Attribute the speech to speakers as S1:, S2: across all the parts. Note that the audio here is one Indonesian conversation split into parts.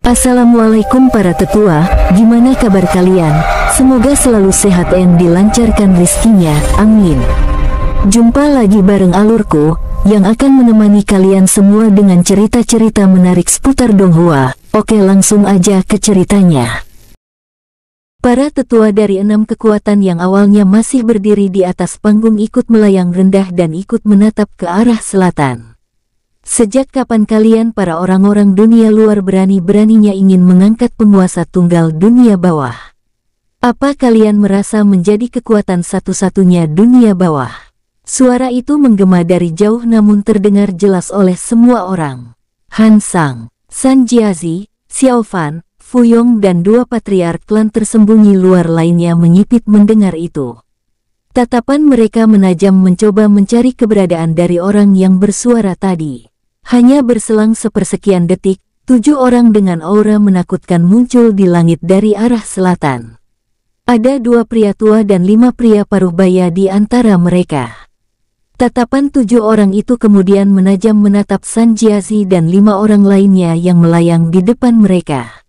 S1: Assalamualaikum para tetua, gimana kabar kalian? Semoga selalu sehat dan dilancarkan rezekinya, amin. Jumpa lagi bareng alurku, yang akan menemani kalian semua dengan cerita-cerita menarik seputar Donghua. Oke, langsung aja ke ceritanya. Para tetua dari 6 kekuatan yang awalnya masih berdiri di atas panggung ikut melayang rendah dan ikut menatap ke arah selatan. Sejak kapan kalian para orang-orang dunia luar berani-beraninya ingin mengangkat penguasa tunggal dunia bawah? Apa kalian merasa menjadi kekuatan satu-satunya dunia bawah? Suara itu menggema dari jauh namun terdengar jelas oleh semua orang. Han Sang, San Jiazi, Xiao Fan, Fu Yong dan 2 patriark klan tersembunyi luar lainnya menyipit mendengar itu. Tatapan mereka menajam mencoba mencari keberadaan dari orang yang bersuara tadi. Hanya berselang sepersekian detik, 7 orang dengan aura menakutkan muncul di langit dari arah selatan. Ada 2 pria tua dan 5 pria paruh baya di antara mereka. Tatapan 7 orang itu kemudian menajam menatap San Jiazi dan 5 orang lainnya yang melayang di depan mereka.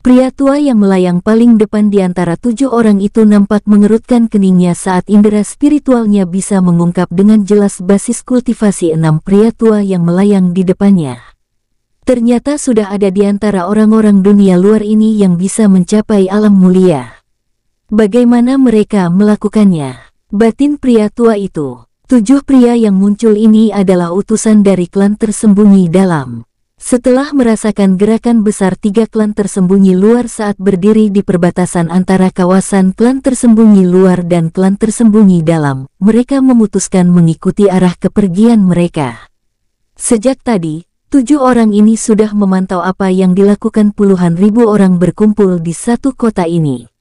S1: Pria tua yang melayang paling depan di antara 7 orang itu nampak mengerutkan keningnya saat indera spiritualnya bisa mengungkap dengan jelas basis kultivasi 6 pria tua yang melayang di depannya. Ternyata sudah ada di antara orang-orang dunia luar ini yang bisa mencapai alam mulia. Bagaimana mereka melakukannya? Batin pria tua itu. 7 pria yang muncul ini adalah utusan dari klan tersembunyi dalam. Setelah merasakan gerakan besar 3 klan tersembunyi luar saat berdiri di perbatasan antara kawasan klan tersembunyi luar dan klan tersembunyi dalam, mereka memutuskan mengikuti arah kepergian mereka. Sejak tadi, 7 orang ini sudah memantau apa yang dilakukan puluhan ribu orang berkumpul di satu kota ini.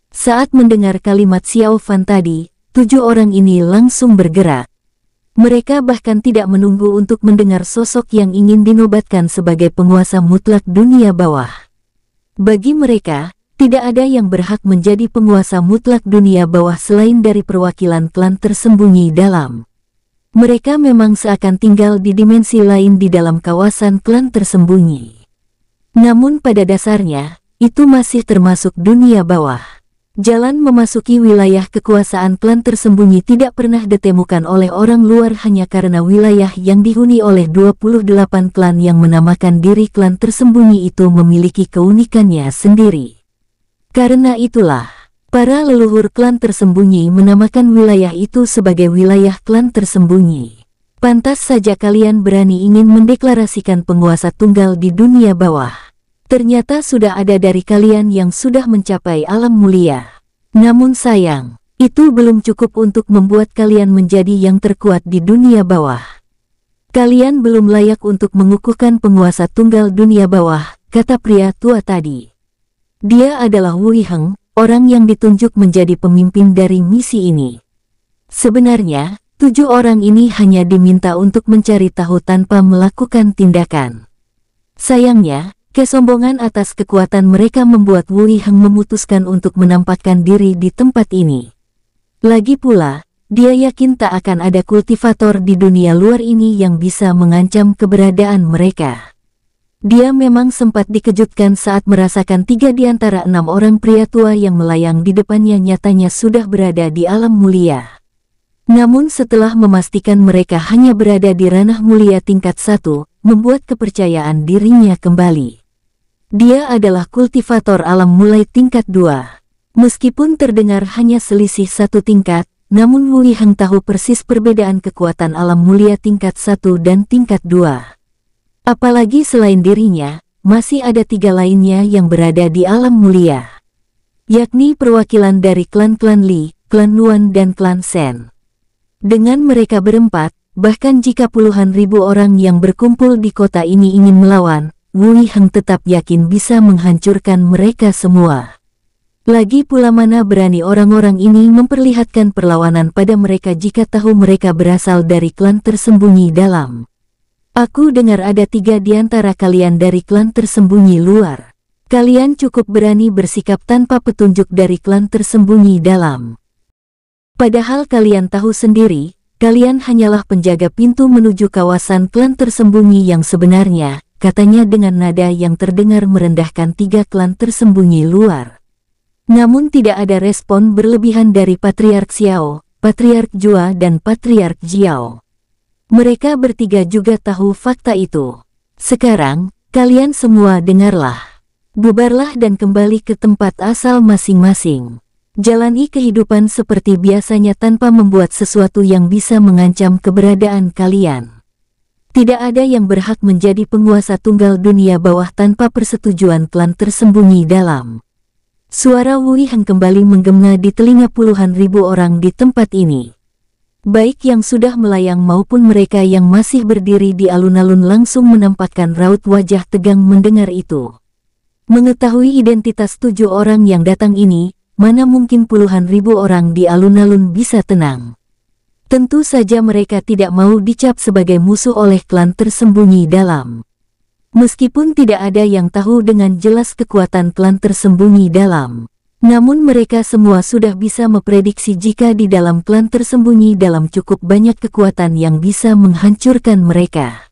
S1: Saat mendengar kalimat Xiao Fan tadi, 7 orang ini langsung bergerak. Mereka bahkan tidak menunggu untuk mendengar sosok yang ingin dinobatkan sebagai penguasa mutlak dunia bawah. Bagi mereka, tidak ada yang berhak menjadi penguasa mutlak dunia bawah selain dari perwakilan klan tersembunyi dalam. Mereka memang seakan tinggal di dimensi lain di dalam kawasan klan tersembunyi. Namun pada dasarnya, itu masih termasuk dunia bawah. Jalan memasuki wilayah kekuasaan klan tersembunyi tidak pernah ditemukan oleh orang luar hanya karena wilayah yang dihuni oleh 28 klan yang menamakan diri klan tersembunyi itu memiliki keunikannya sendiri. Karena itulah, para leluhur klan tersembunyi menamakan wilayah itu sebagai wilayah klan tersembunyi. Pantas saja kalian berani ingin mendeklarasikan penguasa tunggal di dunia bawah. Ternyata sudah ada dari kalian yang sudah mencapai alam mulia. Namun sayang, itu belum cukup untuk membuat kalian menjadi yang terkuat di dunia bawah. Kalian belum layak untuk mengukuhkan penguasa tunggal dunia bawah, kata pria tua tadi. Dia adalah Wu Yiheng, orang yang ditunjuk menjadi pemimpin dari misi ini. Sebenarnya, 7 orang ini hanya diminta untuk mencari tahu tanpa melakukan tindakan. Sayangnya, kesombongan atas kekuatan mereka membuat Wu Yiheng memutuskan untuk menampakkan diri di tempat ini. Lagi pula, dia yakin tak akan ada kultivator di dunia luar ini yang bisa mengancam keberadaan mereka. Dia memang sempat dikejutkan saat merasakan 3 di antara 6 orang pria tua yang melayang di depannya nyatanya sudah berada di alam mulia. Namun setelah memastikan mereka hanya berada di ranah mulia tingkat 1, membuat kepercayaan dirinya kembali. Dia adalah kultivator alam mulai tingkat 2. Meskipun terdengar hanya selisih 1 tingkat, namun Wu Yiheng tahu persis perbedaan kekuatan alam mulia tingkat 1 dan tingkat 2. Apalagi selain dirinya, masih ada 3 lainnya yang berada di alam mulia. Yakni perwakilan dari klan-klan Li, klan Nuan dan klan Shen. Dengan mereka berempat, bahkan jika puluhan ribu orang yang berkumpul di kota ini ingin melawan, Wu Yiheng tetap yakin bisa menghancurkan mereka semua. Lagi pula mana berani orang-orang ini memperlihatkan perlawanan pada mereka jika tahu mereka berasal dari klan tersembunyi dalam. Aku dengar ada 3 di antara kalian dari klan tersembunyi luar. Kalian cukup berani bersikap tanpa petunjuk dari klan tersembunyi dalam. Padahal kalian tahu sendiri, kalian hanyalah penjaga pintu menuju kawasan klan tersembunyi yang sebenarnya. katanya dengan nada yang terdengar merendahkan tiga klan tersembunyi luar. Namun tidak ada respon berlebihan dari Patriark Xiao, Patriark Jua dan Patriark Jiao. Mereka bertiga juga tahu fakta itu. Sekarang, kalian semua dengarlah. Bubarlah dan kembali ke tempat asal masing-masing. Jalani kehidupan seperti biasanya tanpa membuat sesuatu yang bisa mengancam keberadaan kalian. Tidak ada yang berhak menjadi penguasa tunggal dunia bawah tanpa persetujuan klan tersembunyi dalam. Suara Wu Yiheng kembali menggema di telinga puluhan ribu orang di tempat ini. Baik yang sudah melayang maupun mereka yang masih berdiri di alun-alun langsung menampakkan raut wajah tegang mendengar itu. Mengetahui identitas 7 orang yang datang ini, mana mungkin puluhan ribu orang di alun-alun bisa tenang. Tentu saja mereka tidak mau dicap sebagai musuh oleh klan tersembunyi dalam. Meskipun tidak ada yang tahu dengan jelas kekuatan klan tersembunyi dalam, namun mereka semua sudah bisa memprediksi jika di dalam klan tersembunyi dalam cukup banyak kekuatan yang bisa menghancurkan mereka.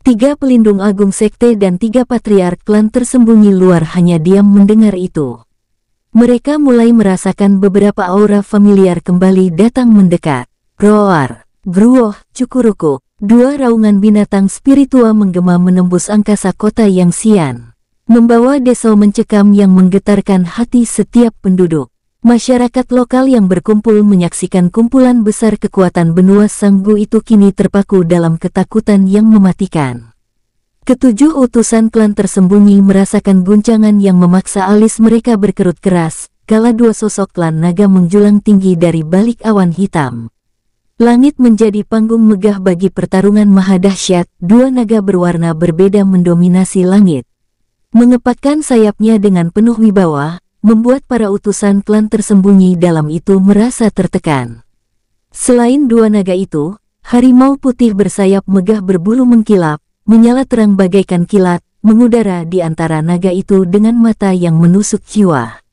S1: 3 pelindung agung sekte dan 3 patriark klan tersembunyi luar hanya diam mendengar itu. Mereka mulai merasakan beberapa aura familiar kembali datang mendekat. Roar, Gruoh, Cukuruku. 2 raungan binatang spiritual menggema menembus angkasa kota yang sian. Membawa desau mencekam yang menggetarkan hati setiap penduduk. Masyarakat lokal yang berkumpul menyaksikan kumpulan besar kekuatan benua Sanggu itu kini terpaku dalam ketakutan yang mematikan. Ketujuh utusan klan tersembunyi merasakan guncangan yang memaksa alis mereka berkerut keras, kala 2 sosok klan naga menjulang tinggi dari balik awan hitam. Langit menjadi panggung megah bagi pertarungan maha dahsyat. 2 naga berwarna berbeda mendominasi langit. Mengepakkan sayapnya dengan penuh wibawa, membuat para utusan klan tersembunyi dalam itu merasa tertekan. Selain 2 naga itu, harimau putih bersayap megah berbulu mengkilap, menyala terang bagaikan kilat, mengudara di antara naga itu dengan mata yang menusuk jiwa.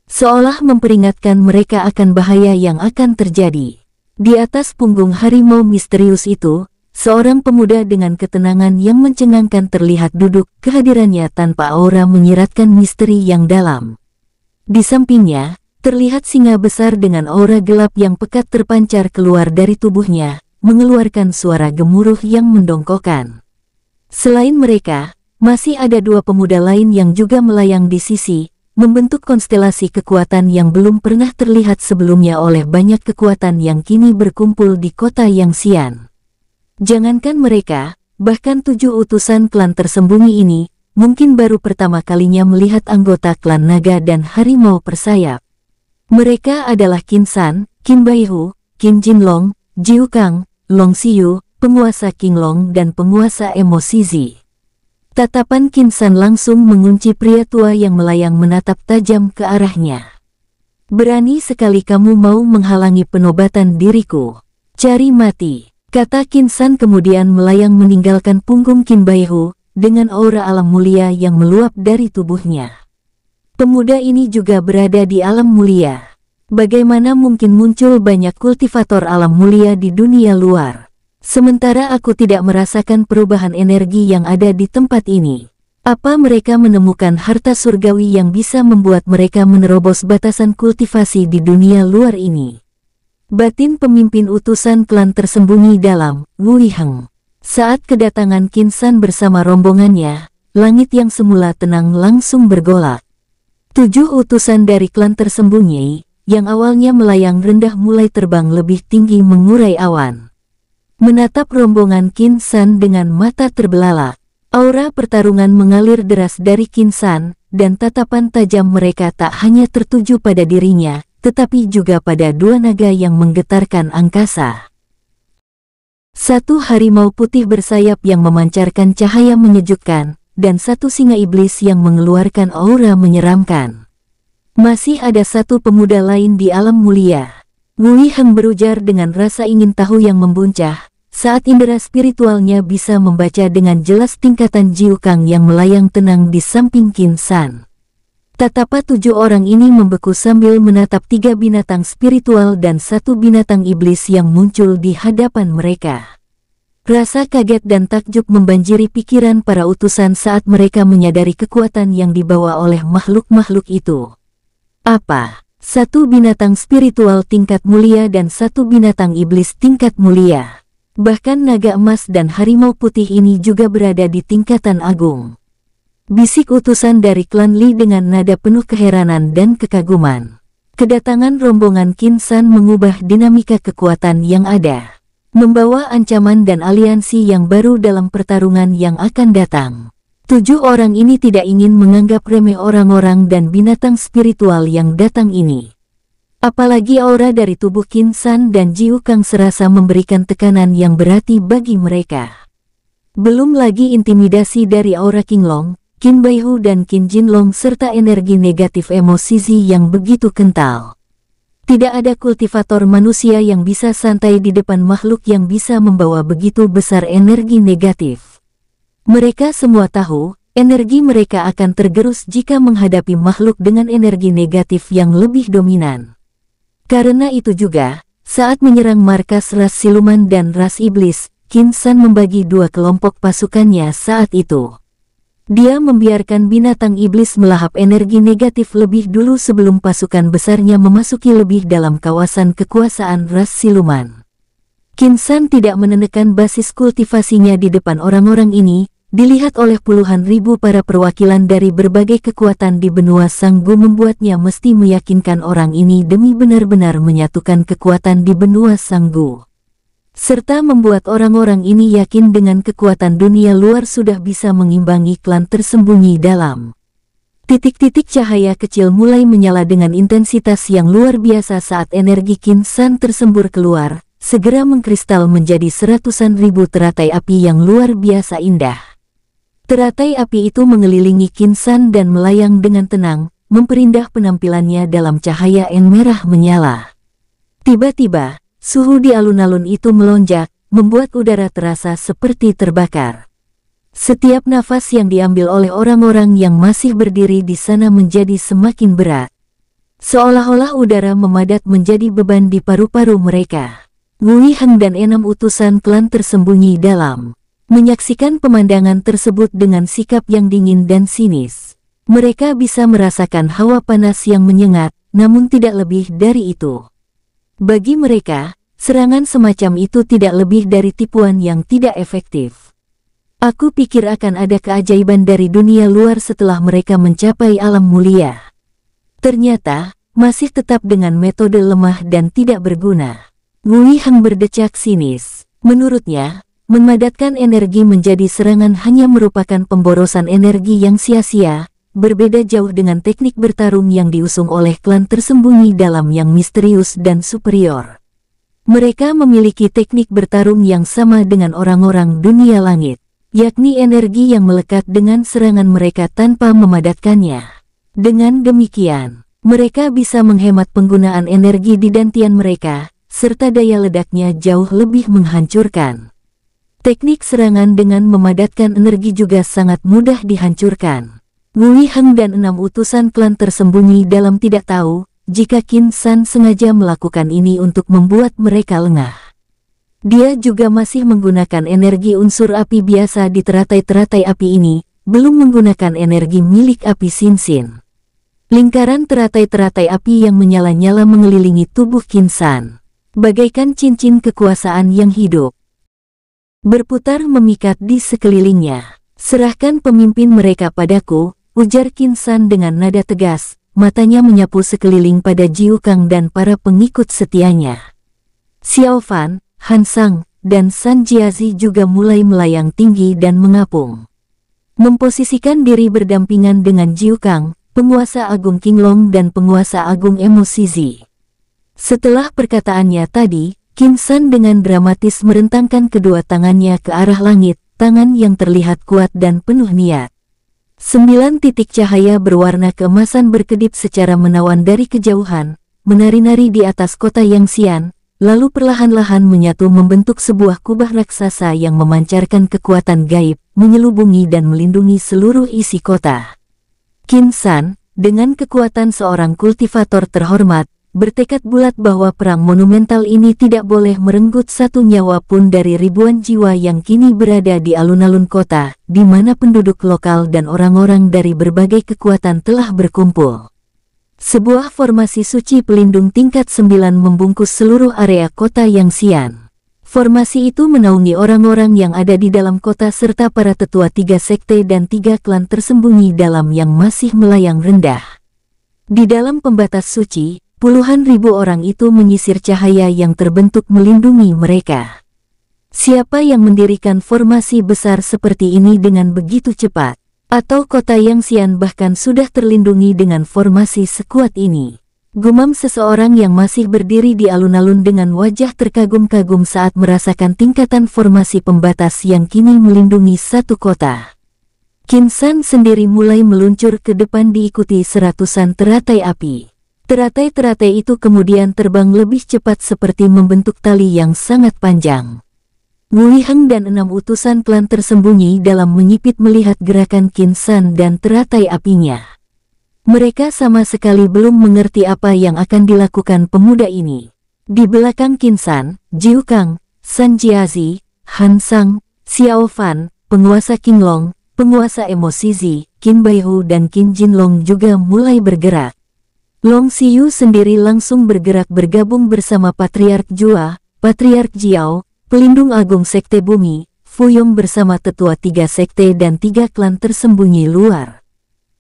S1: Seolah memperingatkan mereka akan bahaya yang akan terjadi. Di atas punggung harimau misterius itu, seorang pemuda dengan ketenangan yang mencengangkan terlihat duduk, kehadirannya tanpa aura menyiratkan misteri yang dalam. Di sampingnya, terlihat singa besar dengan aura gelap yang pekat terpancar keluar dari tubuhnya, mengeluarkan suara gemuruh yang mendongkokkan. Selain mereka, masih ada 2 pemuda lain yang juga melayang di sisi, membentuk konstelasi kekuatan yang belum pernah terlihat sebelumnya oleh banyak kekuatan yang kini berkumpul di kota yang sian. Jangankan mereka, bahkan 7 utusan klan tersembunyi ini, mungkin baru pertama kalinya melihat anggota klan naga dan harimau persayap. Mereka adalah Qin San, Qin Baihu, Qin Jinlong, Jiu Kang, Long Xiu, penguasa Qinglong dan penguasa emosi Zi. Tatapan Qin San langsung mengunci pria tua yang melayang menatap tajam ke arahnya. Berani sekali kamu mau menghalangi penobatan diriku. Cari mati, kata Qin San kemudian melayang meninggalkan punggung Qin Baihu, dengan aura alam mulia yang meluap dari tubuhnya. Pemuda ini juga berada di alam mulia. Bagaimana mungkin muncul banyak kultivator alam mulia di dunia luar? Sementara aku tidak merasakan perubahan energi yang ada di tempat ini. Apa mereka menemukan harta surgawi yang bisa membuat mereka menerobos batasan kultivasi di dunia luar ini? Batin pemimpin utusan klan tersembunyi dalam, Wu Yiheng. Saat kedatangan Qin San bersama rombongannya, langit yang semula tenang langsung bergolak. 7 utusan dari klan tersembunyi, yang awalnya melayang rendah mulai terbang lebih tinggi mengurai awan. Menatap rombongan Qin San dengan mata terbelalak. Aura pertarungan mengalir deras dari Qin San, dan tatapan tajam mereka tak hanya tertuju pada dirinya, tetapi juga pada 2 naga yang menggetarkan angkasa. 1 harimau putih bersayap yang memancarkan cahaya menyejukkan, dan 1 singa iblis yang mengeluarkan aura menyeramkan. Masih ada 1 pemuda lain di alam mulia. Wu Yiheng berujar dengan rasa ingin tahu yang membuncah, saat indera spiritualnya bisa membaca dengan jelas tingkatan Jiu Kang yang melayang tenang di samping Qin San. Tatapan 7 orang ini membeku sambil menatap 3 binatang spiritual dan 1 binatang iblis yang muncul di hadapan mereka. Rasa kaget dan takjub membanjiri pikiran para utusan saat mereka menyadari kekuatan yang dibawa oleh makhluk-makhluk itu. Apa? Satu binatang spiritual tingkat mulia dan satu binatang iblis tingkat mulia. Bahkan naga emas dan harimau putih ini juga berada di tingkatan agung. Bisik utusan dari klan Li dengan nada penuh keheranan dan kekaguman. Kedatangan rombongan Qin San mengubah dinamika kekuatan yang ada, membawa ancaman dan aliansi yang baru dalam pertarungan yang akan datang. 7 orang ini tidak ingin menganggap remeh orang-orang dan binatang spiritual yang datang ini. Apalagi aura dari tubuh Qin San dan Jiu Kang serasa memberikan tekanan yang berarti bagi mereka. Belum lagi intimidasi dari aura King Long, Qin Baihu dan Qin Jinlong serta energi negatif emosi Zi yang begitu kental. Tidak ada kultivator manusia yang bisa santai di depan makhluk yang bisa membawa begitu besar energi negatif. Mereka semua tahu, energi mereka akan tergerus jika menghadapi makhluk dengan energi negatif yang lebih dominan. Karena itu juga, saat menyerang markas ras siluman dan ras iblis, Qin San membagi 2 kelompok pasukannya saat itu. Dia membiarkan binatang iblis melahap energi negatif lebih dulu sebelum pasukan besarnya memasuki lebih dalam kawasan kekuasaan ras siluman. Qin San tidak menekan basis kultivasinya di depan orang-orang ini, dilihat oleh puluhan ribu para perwakilan dari berbagai kekuatan di benua Sanggu membuatnya mesti meyakinkan orang ini demi benar-benar menyatukan kekuatan di benua Sanggu. Serta membuat orang-orang ini yakin dengan kekuatan dunia luar sudah bisa mengimbangi klan tersembunyi dalam. Titik-titik cahaya kecil mulai menyala dengan intensitas yang luar biasa saat energi Qin San tersembur keluar, segera mengkristal menjadi seratusan ribu teratai api yang luar biasa indah. Teratai api itu mengelilingi Qin San dan melayang dengan tenang, memperindah penampilannya dalam cahaya yang merah menyala. Tiba-tiba, suhu di alun-alun itu melonjak, membuat udara terasa seperti terbakar. Setiap nafas yang diambil oleh orang-orang yang masih berdiri di sana menjadi semakin berat. Seolah-olah udara memadat menjadi beban di paru-paru mereka. Wei Heng dan 6 utusan klan tersembunyi dalam, menyaksikan pemandangan tersebut dengan sikap yang dingin dan sinis. Mereka bisa merasakan hawa panas yang menyengat, namun tidak lebih dari itu. Bagi mereka, serangan semacam itu tidak lebih dari tipuan yang tidak efektif. Aku pikir akan ada keajaiban dari dunia luar setelah mereka mencapai alam mulia. Ternyata, masih tetap dengan metode lemah dan tidak berguna. Wei Heng berdecak sinis. Menurutnya, memadatkan energi menjadi serangan hanya merupakan pemborosan energi yang sia-sia, berbeda jauh dengan teknik bertarung yang diusung oleh klan tersembunyi dalam yang misterius dan superior. Mereka memiliki teknik bertarung yang sama dengan orang-orang dunia langit, yakni energi yang melekat dengan serangan mereka tanpa memadatkannya. Dengan demikian, mereka bisa menghemat penggunaan energi di dantian mereka, serta daya ledaknya jauh lebih menghancurkan. Teknik serangan dengan memadatkan energi juga sangat mudah dihancurkan. Wei Heng dan 6 utusan klan tersembunyi dalam tidak tahu jika Qin San sengaja melakukan ini untuk membuat mereka lengah. Dia juga masih menggunakan energi unsur api biasa di teratai-teratai api ini, belum menggunakan energi milik api Sinsin. Lingkaran teratai-teratai api yang menyala-nyala mengelilingi tubuh Qin San, bagaikan cincin kekuasaan yang hidup, berputar memikat di sekelilingnya. Serahkan pemimpin mereka padaku, ujar Qin San dengan nada tegas, matanya menyapu sekeliling pada Jiu Kang dan para pengikut setianya. Xiao Fan, Han Sang, dan San Jiazi juga mulai melayang tinggi dan mengapung, memposisikan diri berdampingan dengan Jiu Kang, penguasa agung King Long dan penguasa agung emosi Zi. Setelah perkataannya tadi, Qin San dengan dramatis merentangkan kedua tangannya ke arah langit, tangan yang terlihat kuat dan penuh niat. 9 titik cahaya berwarna keemasan berkedip secara menawan dari kejauhan, menari-nari di atas kota Yangxian, lalu perlahan-lahan menyatu membentuk sebuah kubah raksasa yang memancarkan kekuatan gaib, menyelubungi dan melindungi seluruh isi kota. Qin San, dengan kekuatan seorang kultivator terhormat, bertekad bulat bahwa perang monumental ini tidak boleh merenggut satu nyawa pun dari ribuan jiwa yang kini berada di alun-alun kota, di mana penduduk lokal dan orang-orang dari berbagai kekuatan telah berkumpul. Sebuah formasi suci pelindung tingkat 9 membungkus seluruh area kota Yangxian. Formasi itu menaungi orang-orang yang ada di dalam kota serta para tetua 3 sekte dan 3 klan tersembunyi dalam yang masih melayang rendah. Di dalam pembatas suci, puluhan ribu orang itu menyisir cahaya yang terbentuk melindungi mereka. Siapa yang mendirikan formasi besar seperti ini dengan begitu cepat? Atau kota Yangxian bahkan sudah terlindungi dengan formasi sekuat ini? Gumam seseorang yang masih berdiri di alun-alun dengan wajah terkagum-kagum saat merasakan tingkatan formasi pembatas yang kini melindungi satu kota. Qin San sendiri mulai meluncur ke depan diikuti seratusan teratai api. Teratai-teratai itu kemudian terbang lebih cepat seperti membentuk tali yang sangat panjang. Wu Yiheng dan 6 utusan klan tersembunyi dalam menyipit melihat gerakan Qin San dan teratai apinya. Mereka sama sekali belum mengerti apa yang akan dilakukan pemuda ini. Di belakang Qin San, Jiu Kang, San Jiazi, Han Sang, Xiao Fan, penguasa Qinglong, penguasa emosi Zi, Qin Baihu dan Qin Jinlong juga mulai bergerak. Long Xiyu sendiri langsung bergerak bergabung bersama Patriark Jua, Patriark Jiao, pelindung agung sekte bumi, Fuyong bersama tetua 3 sekte dan 3 klan tersembunyi luar.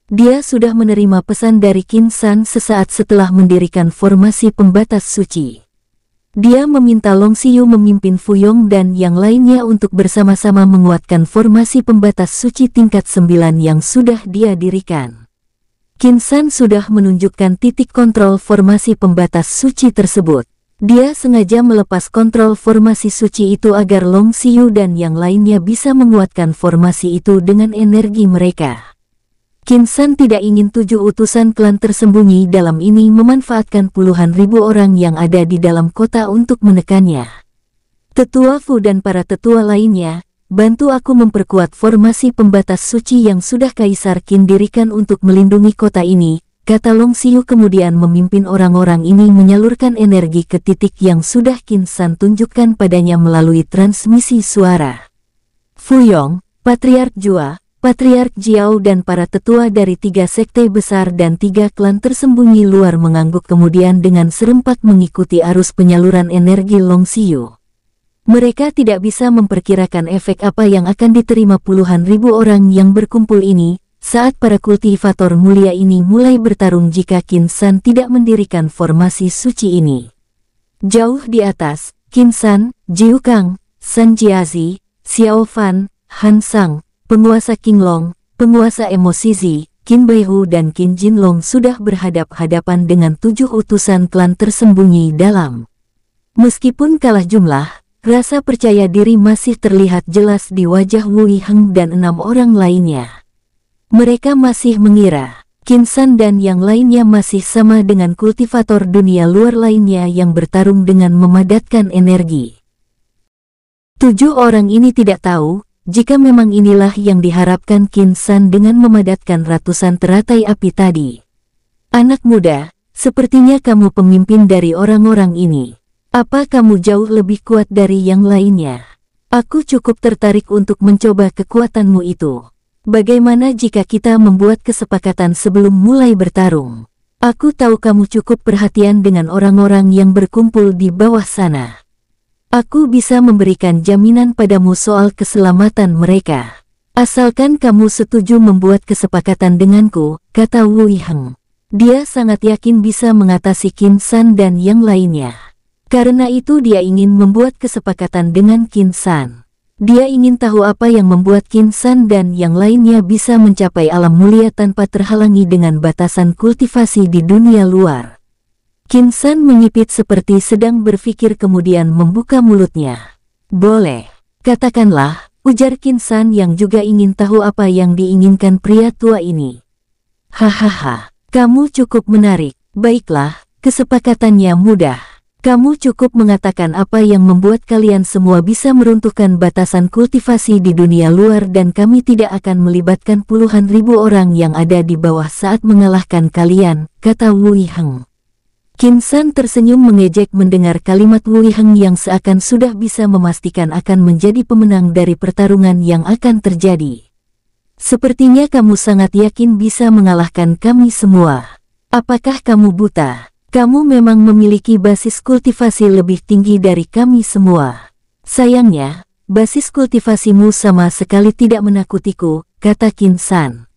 S1: Dia sudah menerima pesan dari Qin San sesaat setelah mendirikan formasi pembatas suci. Dia meminta Long Xiyu memimpin Fuyong dan yang lainnya untuk bersama-sama menguatkan formasi pembatas suci tingkat 9 yang sudah dia dirikan. Qin San sudah menunjukkan titik kontrol formasi pembatas suci tersebut. Dia sengaja melepas kontrol formasi suci itu agar Long Xiyu dan yang lainnya bisa menguatkan formasi itu dengan energi mereka. Qin San tidak ingin 7 utusan klan tersembunyi dalam ini memanfaatkan puluhan ribu orang yang ada di dalam kota untuk menekannya. Tetua Fu dan para tetua lainnya, bantu aku memperkuat formasi pembatas suci yang sudah Kaisar Qin dirikan untuk melindungi kota ini, kata Long Xiyu kemudian memimpin orang-orang ini menyalurkan energi ke titik yang sudah Qin San tunjukkan padanya melalui transmisi suara. Fuyong, Patriark Jua, Patriark Jiao dan para tetua dari 3 sekte besar dan 3 klan tersembunyi luar mengangguk kemudian dengan serempak mengikuti arus penyaluran energi Long Xiyu. Mereka tidak bisa memperkirakan efek apa yang akan diterima puluhan ribu orang yang berkumpul ini, saat para kultivator mulia ini mulai bertarung jika Qin San tidak mendirikan formasi suci ini. Jauh di atas, Qin San, Jiu Kang, San Jiazi, Xiao Fan, Han Sang, penguasa Qinglong, penguasa emosi Zi, Qin Baihu dan Qin Jinlong sudah berhadap-hadapan dengan 7 utusan klan tersembunyi dalam. Meskipun kalah jumlah, rasa percaya diri masih terlihat jelas di wajah Wu Yiheng dan 6 orang lainnya. Mereka masih mengira Qin San dan yang lainnya masih sama dengan kultivator dunia luar lainnya yang bertarung dengan memadatkan energi. 7 orang ini tidak tahu jika memang inilah yang diharapkan Qin San dengan memadatkan ratusan teratai api tadi. Anak muda, sepertinya kamu pemimpin dari orang-orang ini. Apa kamu jauh lebih kuat dari yang lainnya? Aku cukup tertarik untuk mencoba kekuatanmu itu. Bagaimana jika kita membuat kesepakatan sebelum mulai bertarung? Aku tahu kamu cukup perhatian dengan orang-orang yang berkumpul di bawah sana. Aku bisa memberikan jaminan padamu soal keselamatan mereka. Asalkan kamu setuju membuat kesepakatan denganku, kata Wu Yiheng. Dia sangat yakin bisa mengatasi Qin San dan yang lainnya. Karena itu dia ingin membuat kesepakatan dengan Qin San. Dia ingin tahu apa yang membuat Qin San dan yang lainnya bisa mencapai alam mulia tanpa terhalangi dengan batasan kultivasi di dunia luar. Qin San menyipit seperti sedang berpikir kemudian membuka mulutnya. Boleh, katakanlah, ujar Qin San yang juga ingin tahu apa yang diinginkan pria tua ini. Hahaha, kamu cukup menarik. Baiklah, kesepakatannya mudah. Kamu cukup mengatakan apa yang membuat kalian semua bisa meruntuhkan batasan kultivasi di dunia luar dan kami tidak akan melibatkan puluhan ribu orang yang ada di bawah saat mengalahkan kalian, kata Wu Yiheng. Qin San tersenyum mengejek mendengar kalimat Wei Heng yang seakan sudah bisa memastikan akan menjadi pemenang dari pertarungan yang akan terjadi. Sepertinya kamu sangat yakin bisa mengalahkan kami semua. Apakah kamu buta? Kamu memang memiliki basis kultivasi lebih tinggi dari kami semua. Sayangnya, basis kultivasimu sama sekali tidak menakutiku, kata Qin San.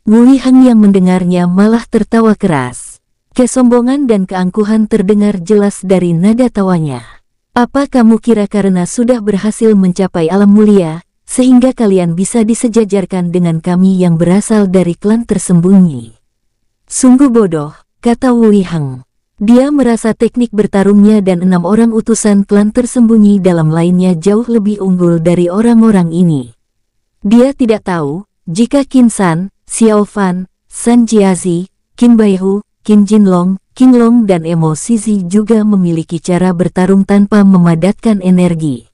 S1: Wei Heng yang mendengarnya malah tertawa keras. Kesombongan dan keangkuhan terdengar jelas dari nada tawanya. Apa kamu kira karena sudah berhasil mencapai alam mulia, sehingga kalian bisa disejajarkan dengan kami yang berasal dari klan tersembunyi? Sungguh bodoh, kata Wei Heng. Dia merasa teknik bertarungnya dan 6 orang utusan klan tersembunyi dalam lainnya jauh lebih unggul dari orang-orang ini. Dia tidak tahu, jika Qin San, Xiao Fan, San Jiazi, Qin Baihu, Qin Jinlong, Qin Long dan Emo Shizi juga memiliki cara bertarung tanpa memadatkan energi.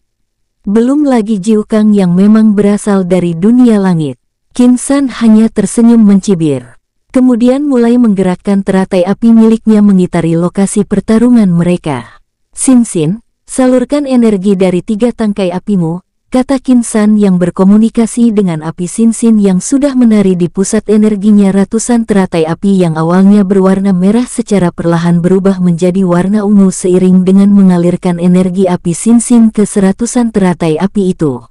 S1: Belum lagi Jiu Kang yang memang berasal dari dunia langit. Qin San hanya tersenyum mencibir. Kemudian mulai menggerakkan teratai api miliknya mengitari lokasi pertarungan mereka. Sin Sin, salurkan energi dari 3 tangkai apimu, kata Qin San yang berkomunikasi dengan api Sin Sin yang sudah menari di pusat energinya. Ratusan teratai api yang awalnya berwarna merah secara perlahan berubah menjadi warna ungu seiring dengan mengalirkan energi api Sin Sin ke seratusan teratai api itu.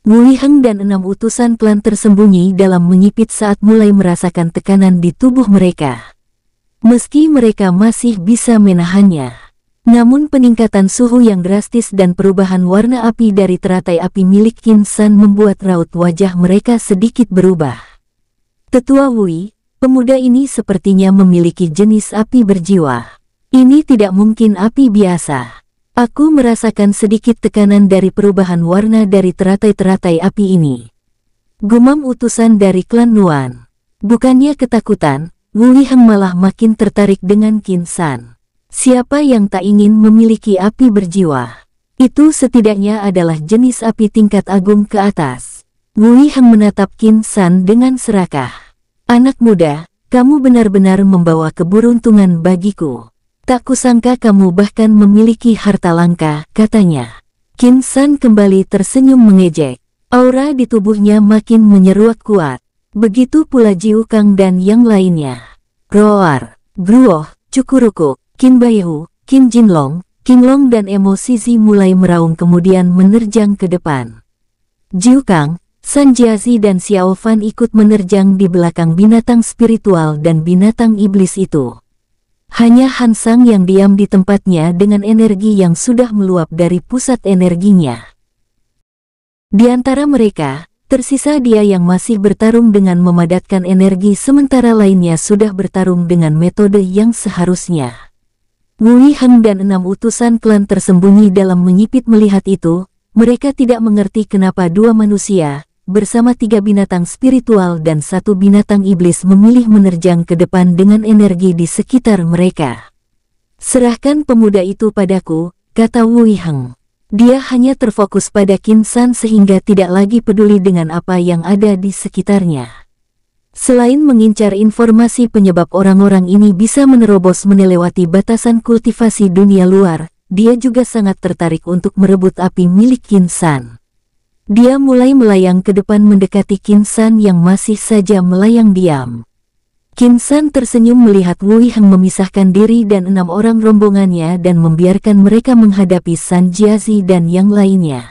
S1: Wei Heng dan 6 utusan klan tersembunyi dalam menyipit saat mulai merasakan tekanan di tubuh mereka. Meski mereka masih bisa menahannya, namun peningkatan suhu yang drastis dan perubahan warna api dari teratai api milik Qin San membuat raut wajah mereka sedikit berubah. Tetua Wei, pemuda ini sepertinya memiliki jenis api berjiwa. Ini tidak mungkin api biasa. Aku merasakan sedikit tekanan dari perubahan warna dari teratai-teratai api ini. Gumam utusan dari klan Nuan. Bukannya ketakutan, Wei Heng malah makin tertarik dengan Qin San. Siapa yang tak ingin memiliki api berjiwa? Itu setidaknya adalah jenis api tingkat agung ke atas. Wei Heng menatap Qin San dengan serakah. Anak muda, kamu benar-benar membawa keberuntungan bagiku. Tak kusangka kamu bahkan memiliki harta langka, katanya. Qin San kembali tersenyum mengejek. Aura di tubuhnya makin menyeruak kuat. Begitu pula Jiu Kang dan yang lainnya. Roar, Gruoh, Cukurukuk, Qin Baihu, Qin Jinlong, Qin Long dan Emo Shizi mulai meraung kemudian menerjang ke depan. Jiu Kang, San Jiazi dan Xiao Fan ikut menerjang di belakang binatang spiritual dan binatang iblis itu. Hanya Han Sang yang diam di tempatnya dengan energi yang sudah meluap dari pusat energinya. Di antara mereka, tersisa dia yang masih bertarung dengan memadatkan energi sementara lainnya sudah bertarung dengan metode yang seharusnya. Wei Heng dan 6 utusan klan tersembunyi dalam menyipit melihat itu, mereka tidak mengerti kenapa 2 manusia, bersama 3 binatang spiritual dan 1 binatang iblis memilih menerjang ke depan dengan energi di sekitar mereka. Serahkan pemuda itu padaku, kata Wei Heng. Dia hanya terfokus pada Qin San sehingga tidak lagi peduli dengan apa yang ada di sekitarnya. Selain mengincar informasi penyebab orang-orang ini bisa menerobos melewati batasan kultivasi dunia luar, dia juga sangat tertarik untuk merebut api milik Qin San. Dia mulai melayang ke depan mendekati Qin San yang masih saja melayang diam. Qin San tersenyum melihat Wei Heng memisahkan diri dan 6 orang rombongannya dan membiarkan mereka menghadapi San Jiazi dan yang lainnya.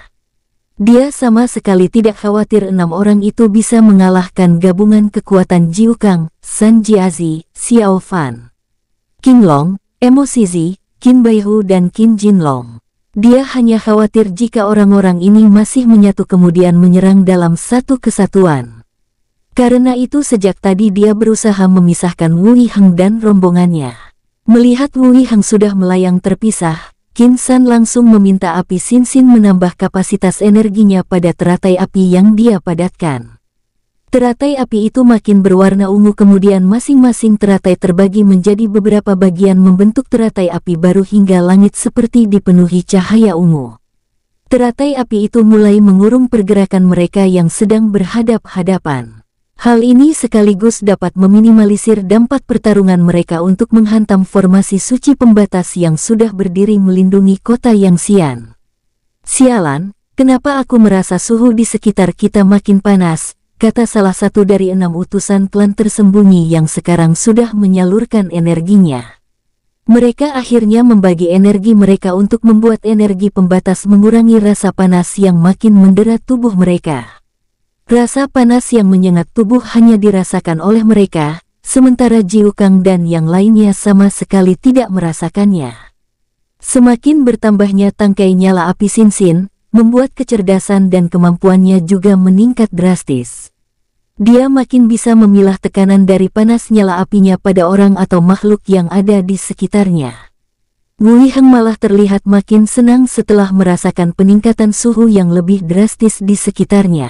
S1: Dia sama sekali tidak khawatir 6 orang itu bisa mengalahkan gabungan kekuatan Jiu Kang, San Jiazi, Xiao Fan, Qin Long, Emo Shizi, Qin Baihu dan Qin Jinlong. Dia hanya khawatir jika orang-orang ini masih menyatu kemudian menyerang dalam satu kesatuan. Karena itu sejak tadi dia berusaha memisahkan Wei Heng dan rombongannya. Melihat Wei Heng sudah melayang terpisah, Qin San langsung meminta api Sin Sin menambah kapasitas energinya pada teratai api yang dia padatkan. Teratai api itu makin berwarna ungu kemudian masing-masing teratai terbagi menjadi beberapa bagian membentuk teratai api baru hingga langit seperti dipenuhi cahaya ungu. Teratai api itu mulai mengurung pergerakan mereka yang sedang berhadap-hadapan. Hal ini sekaligus dapat meminimalisir dampak pertarungan mereka untuk menghantam formasi suci pembatas yang sudah berdiri melindungi kota Yangxian. Sialan, kenapa aku merasa suhu di sekitar kita makin panas, kata salah satu dari 6 utusan klan tersembunyi yang sekarang sudah menyalurkan energinya. Mereka akhirnya membagi energi mereka untuk membuat energi pembatas mengurangi rasa panas yang makin mendera tubuh mereka. Rasa panas yang menyengat tubuh hanya dirasakan oleh mereka, sementara Jiu Kang dan yang lainnya sama sekali tidak merasakannya. Semakin bertambahnya tangkai nyala api Sinsin, membuat kecerdasan dan kemampuannya juga meningkat drastis. Dia makin bisa memilah tekanan dari panas nyala apinya pada orang atau makhluk yang ada di sekitarnya. Wu Yiheng malah terlihat makin senang setelah merasakan peningkatan suhu yang lebih drastis di sekitarnya.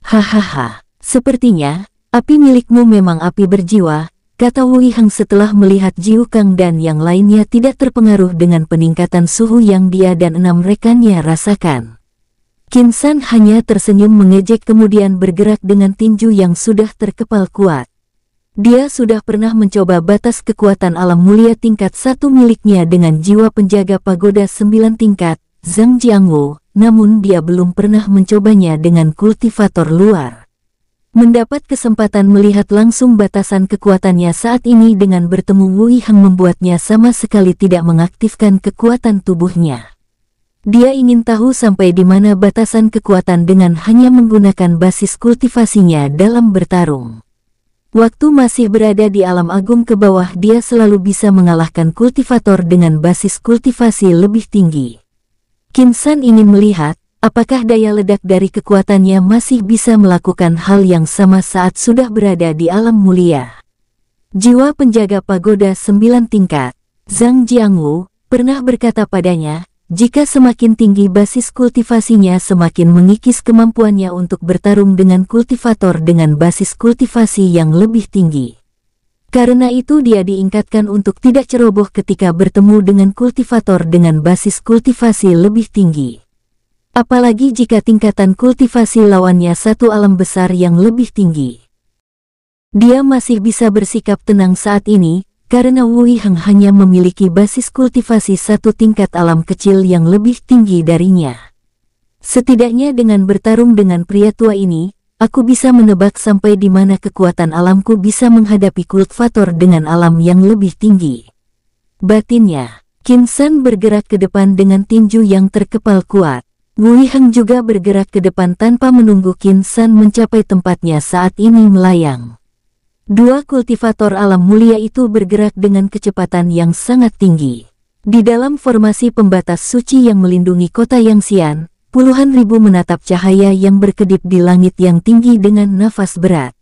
S1: Hahaha, sepertinya, api milikmu memang api berjiwa, kata Wu Yiheng setelah melihat Jiu Kang dan yang lainnya tidak terpengaruh dengan peningkatan suhu yang dia dan 6 rekannya rasakan. Qin San hanya tersenyum mengejek kemudian bergerak dengan tinju yang sudah terkepal kuat. Dia sudah pernah mencoba batas kekuatan alam mulia tingkat 1 miliknya dengan jiwa penjaga pagoda 9 tingkat, Zhang Jiangwu, namun dia belum pernah mencobanya dengan kultivator luar. Mendapat kesempatan melihat langsung batasan kekuatannya saat ini dengan bertemu Wu Yiheng membuatnya sama sekali tidak mengaktifkan kekuatan tubuhnya. Dia ingin tahu sampai di mana batasan kekuatan dengan hanya menggunakan basis kultivasinya dalam bertarung. Waktu masih berada di alam agung ke bawah dia selalu bisa mengalahkan kultivator dengan basis kultivasi lebih tinggi. Qin San ingin melihat, apakah daya ledak dari kekuatannya masih bisa melakukan hal yang sama saat sudah berada di alam mulia. Jiwa penjaga pagoda 9 tingkat, Zhang Jiangwu, pernah berkata padanya, jika semakin tinggi basis kultivasinya semakin mengikis kemampuannya untuk bertarung dengan kultivator dengan basis kultivasi yang lebih tinggi. Karena itu dia diingatkan untuk tidak ceroboh ketika bertemu dengan kultivator dengan basis kultivasi lebih tinggi. Apalagi jika tingkatan kultivasi lawannya satu alam besar yang lebih tinggi. Dia masih bisa bersikap tenang saat ini, karena Wu Yiheng hanya memiliki basis kultivasi satu tingkat alam kecil yang lebih tinggi darinya. Setidaknya dengan bertarung dengan pria tua ini, aku bisa menebak sampai di mana kekuatan alamku bisa menghadapi kultivator dengan alam yang lebih tinggi. Batinnya, Qin San bergerak ke depan dengan tinju yang terkepal kuat. Wu Yiheng juga bergerak ke depan tanpa menunggu Qin San mencapai tempatnya saat ini melayang. Dua kultivator alam mulia itu bergerak dengan kecepatan yang sangat tinggi. Di dalam formasi pembatas suci yang melindungi kota Yangxian, puluhan ribu menatap cahaya yang berkedip di langit yang tinggi dengan nafas berat.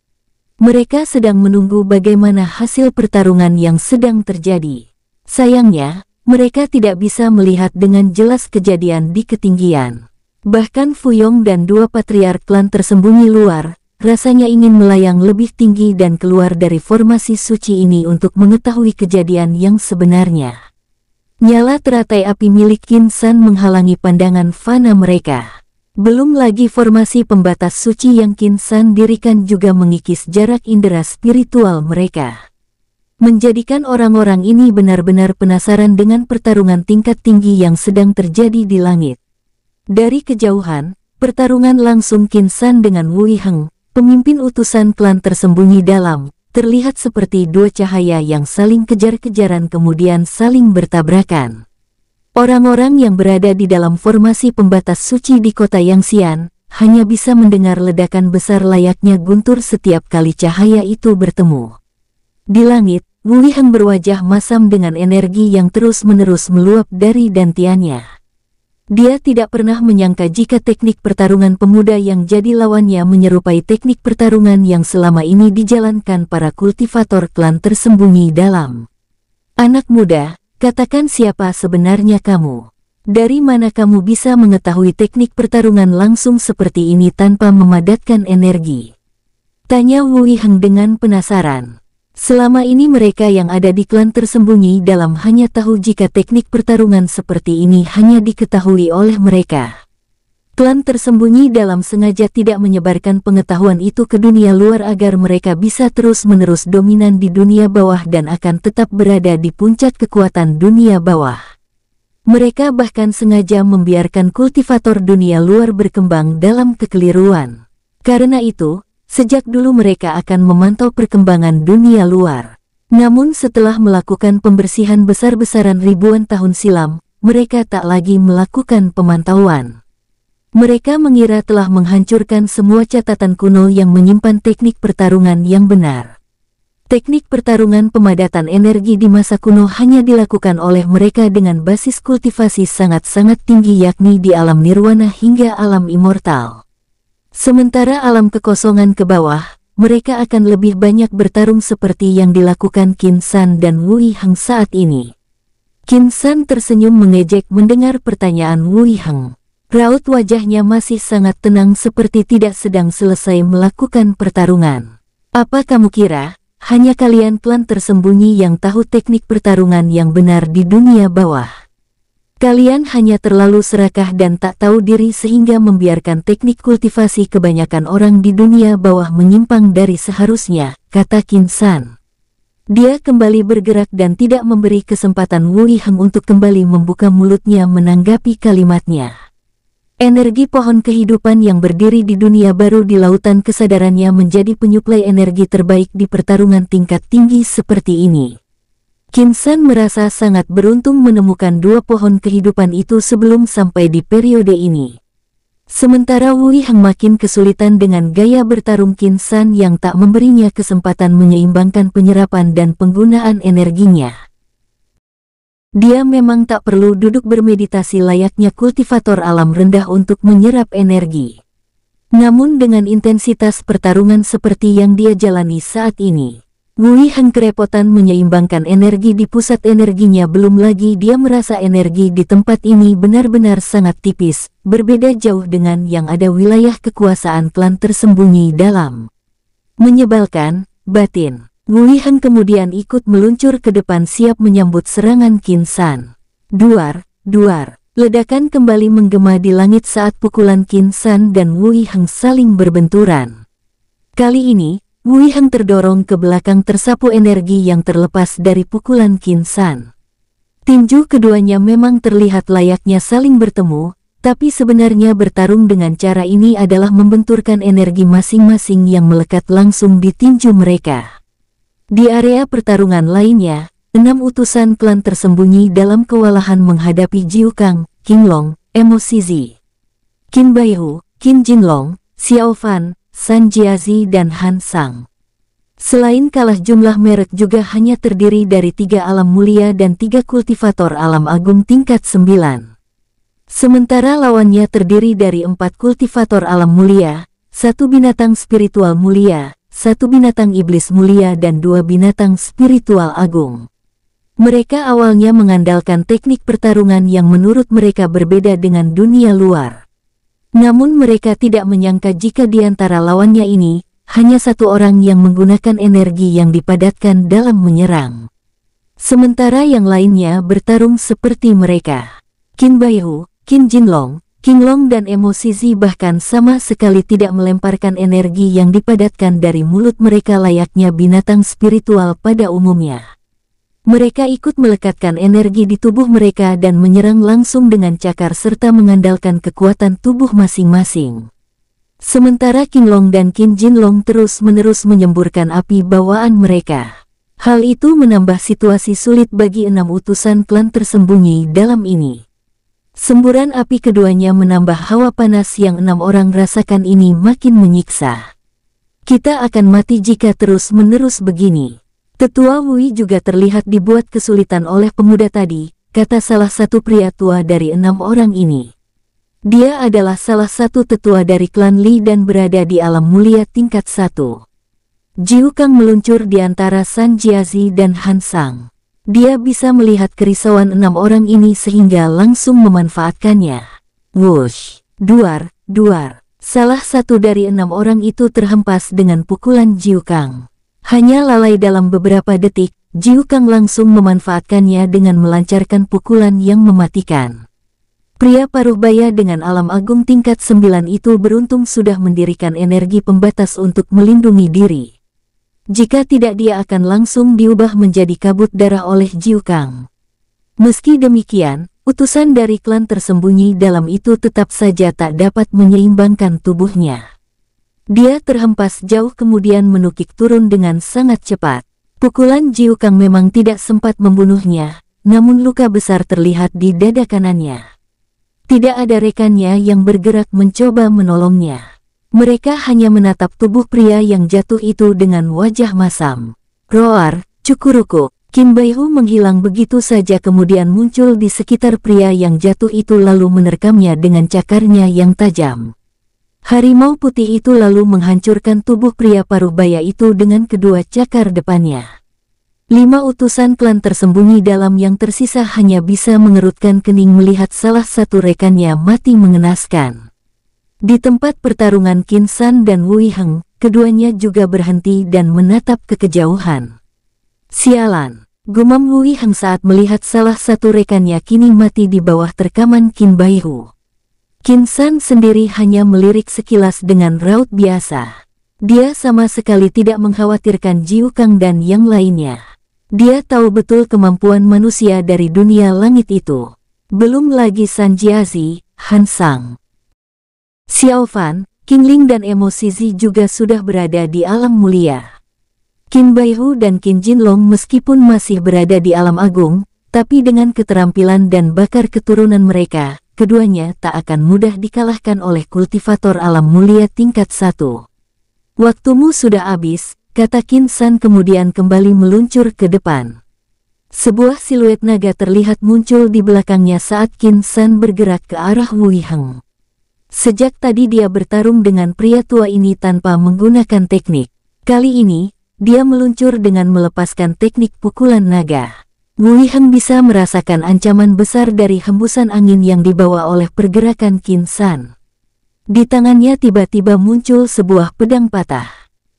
S1: Mereka sedang menunggu bagaimana hasil pertarungan yang sedang terjadi. Sayangnya, mereka tidak bisa melihat dengan jelas kejadian di ketinggian. Bahkan Fuyong dan 2 patriark klan tersembunyi luar, rasanya ingin melayang lebih tinggi dan keluar dari formasi suci ini untuk mengetahui kejadian yang sebenarnya. Nyala teratai api milik Qin San menghalangi pandangan fana mereka. Belum lagi formasi pembatas suci yang Qin San dirikan juga mengikis jarak indera spiritual mereka. Menjadikan orang-orang ini benar-benar penasaran dengan pertarungan tingkat tinggi yang sedang terjadi di langit. Dari kejauhan, pertarungan langsung Qin San dengan Wu Yiheng, pemimpin utusan klan tersembunyi dalam, terlihat seperti dua cahaya yang saling kejar-kejaran kemudian saling bertabrakan. Orang-orang yang berada di dalam formasi pembatas suci di kota Yangxian, hanya bisa mendengar ledakan besar layaknya guntur setiap kali cahaya itu bertemu. Di langit, Wu Yiheng berwajah masam dengan energi yang terus-menerus meluap dari dantiannya. Dia tidak pernah menyangka jika teknik pertarungan pemuda yang jadi lawannya menyerupai teknik pertarungan yang selama ini dijalankan para kultivator klan tersembunyi dalam. Anak muda, katakan siapa sebenarnya kamu? Dari mana kamu bisa mengetahui teknik pertarungan langsung seperti ini tanpa memadatkan energi? Tanya Wu Yiheng dengan penasaran. Selama ini mereka yang ada di klan tersembunyi dalam hanya tahu jika teknik pertarungan seperti ini hanya diketahui oleh mereka. Klan tersembunyi dalam sengaja tidak menyebarkan pengetahuan itu ke dunia luar agar mereka bisa terus-menerus dominan di dunia bawah dan akan tetap berada di puncak kekuatan dunia bawah. Mereka bahkan sengaja membiarkan kultivator dunia luar berkembang dalam kekeliruan. Karena itu, sejak dulu mereka akan memantau perkembangan dunia luar. Namun setelah melakukan pembersihan besar-besaran ribuan tahun silam, mereka tak lagi melakukan pemantauan. Mereka mengira telah menghancurkan semua catatan kuno yang menyimpan teknik pertarungan yang benar. Teknik pertarungan pemadatan energi di masa kuno hanya dilakukan oleh mereka dengan basis kultivasi sangat-sangat tinggi yakni di alam nirwana hingga alam immortal. Sementara alam kekosongan ke bawah, mereka akan lebih banyak bertarung seperti yang dilakukan Qin San dan Wei Heng saat ini. Qin San tersenyum mengejek mendengar pertanyaan Wei Heng. Raut wajahnya masih sangat tenang seperti tidak sedang selesai melakukan pertarungan. Apa kamu kira, hanya kalian klan tersembunyi yang tahu teknik pertarungan yang benar di dunia bawah? Kalian hanya terlalu serakah dan tak tahu diri sehingga membiarkan teknik kultivasi kebanyakan orang di dunia bawah menyimpang dari seharusnya, kata Qin San. Dia kembali bergerak dan tidak memberi kesempatan Wei Heng untuk kembali membuka mulutnya menanggapi kalimatnya. Energi pohon kehidupan yang berdiri di dunia baru di lautan kesadarannya menjadi penyuplai energi terbaik di pertarungan tingkat tinggi seperti ini. Qin San merasa sangat beruntung menemukan dua pohon kehidupan itu sebelum sampai di periode ini. Sementara Wei Heng makin kesulitan dengan gaya bertarung Qin San yang tak memberinya kesempatan menyeimbangkan penyerapan dan penggunaan energinya. Dia memang tak perlu duduk bermeditasi layaknya kultivator alam rendah untuk menyerap energi. Namun dengan intensitas pertarungan seperti yang dia jalani saat ini, Wei Heng kerepotan menyeimbangkan energi di pusat energinya, belum lagi dia merasa energi di tempat ini benar-benar sangat tipis, berbeda jauh dengan yang ada wilayah kekuasaan klan tersembunyi dalam. Menyebalkan, batin. Wei Heng kemudian ikut meluncur ke depan siap menyambut serangan Qin San. Duar, duar. Ledakan kembali menggema di langit saat pukulan Qin San dan Wei Heng saling berbenturan. Kali ini, Wei Heng terdorong ke belakang tersapu energi yang terlepas dari pukulan Qin San. Tinju keduanya memang terlihat layaknya saling bertemu, tapi sebenarnya bertarung dengan cara ini adalah membenturkan energi masing-masing yang melekat langsung di tinju mereka. Di area pertarungan lainnya, 6 utusan klan tersembunyi dalam kewalahan menghadapi Jiu Kang, King Long, Emo Shizi, Qin Baihu, Qin Jinlong, Xiao Fan, San Jiazi dan Han Sang. Selain kalah, jumlah merek juga hanya terdiri dari 3 alam mulia dan 3 kultivator alam agung tingkat 9. Sementara lawannya terdiri dari 4 kultivator alam mulia, 1 binatang spiritual mulia, 1 binatang iblis mulia dan 2 binatang spiritual agung. Mereka awalnya mengandalkan teknik pertarungan yang menurut mereka berbeda dengan dunia luar. Namun mereka tidak menyangka jika di antara lawannya ini, hanya 1 orang yang menggunakan energi yang dipadatkan dalam menyerang. Sementara yang lainnya bertarung seperti mereka. Qin Baihu, Qin Jinlong, King Long dan Emo Shizi bahkan sama sekali tidak melemparkan energi yang dipadatkan dari mulut mereka layaknya binatang spiritual pada umumnya. Mereka ikut melekatkan energi di tubuh mereka dan menyerang langsung dengan cakar serta mengandalkan kekuatan tubuh masing-masing. Sementara King Long dan Qin Jinlong terus-menerus menyemburkan api bawaan mereka. Hal itu menambah situasi sulit bagi 6 utusan klan tersembunyi dalam ini. Semburan api keduanya menambah hawa panas yang 6 orang rasakan ini makin menyiksa. Kita akan mati jika terus-menerus begini. Tetua Wei juga terlihat dibuat kesulitan oleh pemuda tadi, kata salah satu pria tua dari 6 orang ini. Dia adalah salah satu tetua dari klan Li dan berada di alam mulia tingkat 1. Jiu Kang meluncur di antara San Jiazi dan Han Sang. Dia bisa melihat kerisauan 6 orang ini sehingga langsung memanfaatkannya. Wush! Duar, duar. Salah satu dari 6 orang itu terhempas dengan pukulan Jiu Kang. Hanya lalai dalam beberapa detik, Jiu Kang langsung memanfaatkannya dengan melancarkan pukulan yang mematikan. Pria Paruhbaya dengan alam agung tingkat 9 itu beruntung sudah mendirikan energi pembatas untuk melindungi diri. Jika tidak dia akan langsung diubah menjadi kabut darah oleh Jiu Kang. Meski demikian, utusan dari klan tersembunyi dalam itu tetap saja tak dapat menyeimbangkan tubuhnya. Dia terhempas jauh kemudian menukik turun dengan sangat cepat. Pukulan Jiu Kang memang tidak sempat membunuhnya, namun luka besar terlihat di dada kanannya. Tidak ada rekannya yang bergerak mencoba menolongnya. Mereka hanya menatap tubuh pria yang jatuh itu dengan wajah masam. Roar, cukuruku, Qin Baihu menghilang begitu saja kemudian muncul di sekitar pria yang jatuh itu lalu menerkamnya dengan cakarnya yang tajam. Harimau putih itu lalu menghancurkan tubuh pria Paruhbaya itu dengan kedua cakar depannya. 5 utusan klan tersembunyi dalam yang tersisa hanya bisa mengerutkan kening melihat salah satu rekannya mati mengenaskan. Di tempat pertarungan Qin San dan Wei Heng, keduanya juga berhenti dan menatap ke kejauhan. Sialan, gumam Wei Heng saat melihat salah satu rekannya kini mati di bawah terkaman Qin Baihu. Qin San sendiri hanya melirik sekilas dengan raut biasa. Dia sama sekali tidak mengkhawatirkan Jiu Kang dan yang lainnya. Dia tahu betul kemampuan manusia dari dunia langit itu. Belum lagi San Jiazi, Han Sang, Xiao Fan, Qing Ling dan Emo Shizi juga sudah berada di alam mulia. Qin Baihu dan Qin Jinlong meskipun masih berada di alam agung, tapi dengan keterampilan dan bakar keturunan mereka, keduanya tak akan mudah dikalahkan oleh kultivator alam mulia tingkat 1. Waktumu sudah habis, kata Qin San kemudian kembali meluncur ke depan. Sebuah siluet naga terlihat muncul di belakangnya saat Qin San bergerak ke arah Wei Heng. Sejak tadi dia bertarung dengan pria tua ini tanpa menggunakan teknik. Kali ini, dia meluncur dengan melepaskan teknik pukulan naga. Wei Heng bisa merasakan ancaman besar dari hembusan angin yang dibawa oleh pergerakan Qin San. Di tangannya tiba-tiba muncul sebuah pedang patah.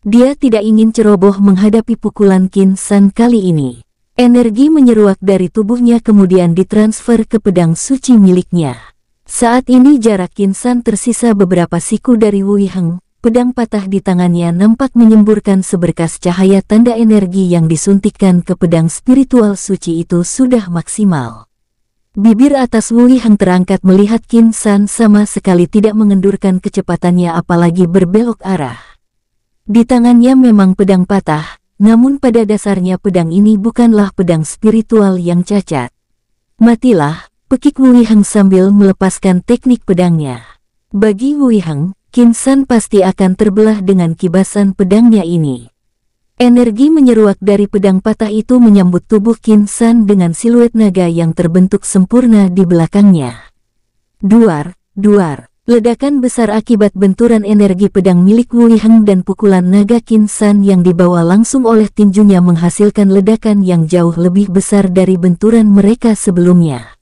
S1: Dia tidak ingin ceroboh menghadapi pukulan Qin San kali ini. Energi menyeruak dari tubuhnya kemudian ditransfer ke pedang suci miliknya. Saat ini jarak Qin San tersisa beberapa siku dari Wei Heng. Pedang patah di tangannya nampak menyemburkan seberkas cahaya tanda energi yang disuntikkan ke pedang spiritual suci itu sudah maksimal. Bibir atas Wei Heng terangkat melihat Qin San sama sekali tidak mengendurkan kecepatannya apalagi berbelok arah. Di tangannya memang pedang patah, namun pada dasarnya pedang ini bukanlah pedang spiritual yang cacat. Matilah, pekik Wei Heng sambil melepaskan teknik pedangnya. Bagi Wei Heng, Qin San pasti akan terbelah dengan kibasan pedangnya ini. Energi menyeruak dari pedang patah itu menyambut tubuh Qin San dengan siluet naga yang terbentuk sempurna di belakangnya. Duar, duar. Ledakan besar akibat benturan energi pedang milik Wei Heng dan pukulan naga Qin San yang dibawa langsung oleh tinjunya menghasilkan ledakan yang jauh lebih besar dari benturan mereka sebelumnya.